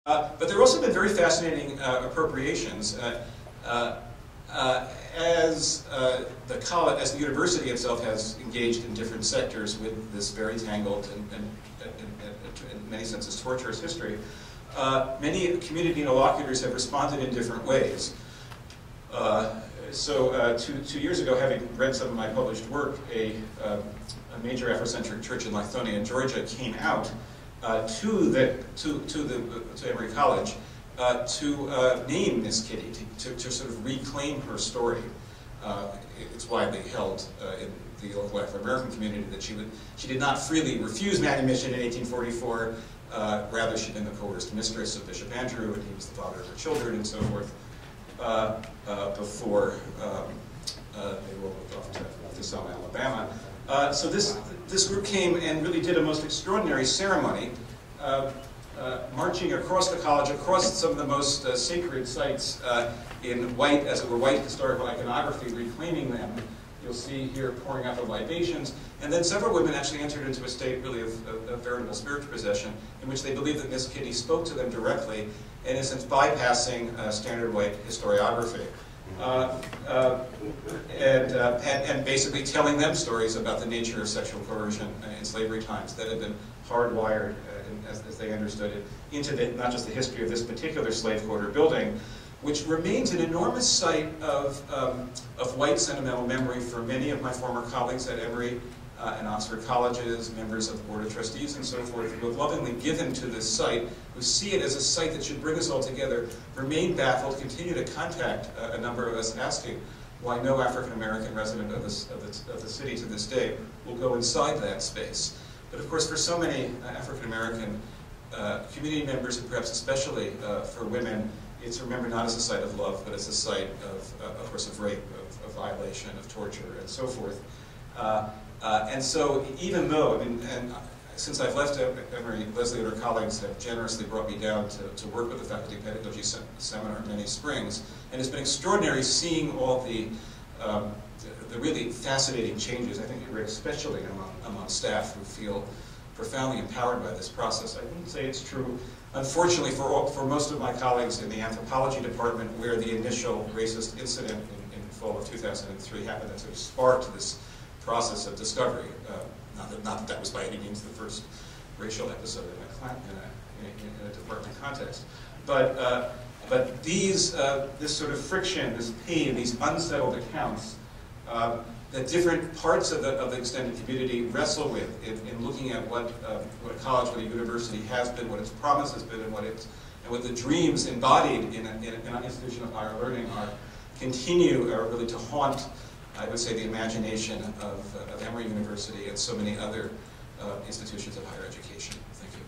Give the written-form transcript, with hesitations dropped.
But there have also been very fascinating appropriations. As the university itself has engaged in different sectors with this very tangled and in many senses torturous history, many community interlocutors have responded in different ways. So 2 years ago, having read some of my published work, a major Afrocentric church in Lithonia, Georgia, came out to Emory College to name Miss Kitty, to sort of reclaim her story. It's widely held in the local Afro-American community that she did not freely refuse manumission in 1844. Rather, she'd been the coerced mistress of Bishop Andrew, and he was the father of her children, and so forth, before they rolled off to Selma, Alabama. So this group came and really did a most extraordinary ceremony, marching across the college, across some of the most sacred sites in white, as it were, white historical iconography, reclaiming them. You'll see here pouring out the libations. And then several women actually entered into a state really of veritable spiritual possession, in which they believed that Miss Kitty spoke to them directly, in a sense bypassing standard white historiography. And basically telling them stories about the nature of sexual coercion in slavery times that had been hardwired, as they understood it, into not just the history of this particular slave quarter building, which remains an enormous site of white sentimental memory for many of my former colleagues at Emory and Oxford colleges, members of the Board of Trustees and so forth, who have lovingly given to this site, who see it as a site that should bring us all together, remain baffled, continue to contact a number of us asking why no African-American resident of the city to this day will go inside that space. But of course, for so many African-American community members, and perhaps especially for women, it's remembered not as a site of love, but as a site of course, of rape, of violation, of torture, and so forth. And so, even though, I mean, and since I've left Emory, Leslie and her colleagues have generously brought me down to work with the Faculty Pedagogy Seminar many springs, and it's been extraordinary seeing all the really fascinating changes, I think, especially among staff who feel profoundly empowered by this process. I wouldn't say it's true, unfortunately, for most of my colleagues in the Anthropology Department, where the initial racist incident in fall of 2003 happened that sort of sparked this process of discovery. Not that was by any means the first racial episode in a department context, but this sort of friction, this pain, these unsettled accounts that different parts of the extended community wrestle with in looking at what a college, what a university has been, what its promise has been, and what the dreams embodied in an institution of higher learning continue really to haunt, I would say, the imagination of Emory University and so many other institutions of higher education. Thank you.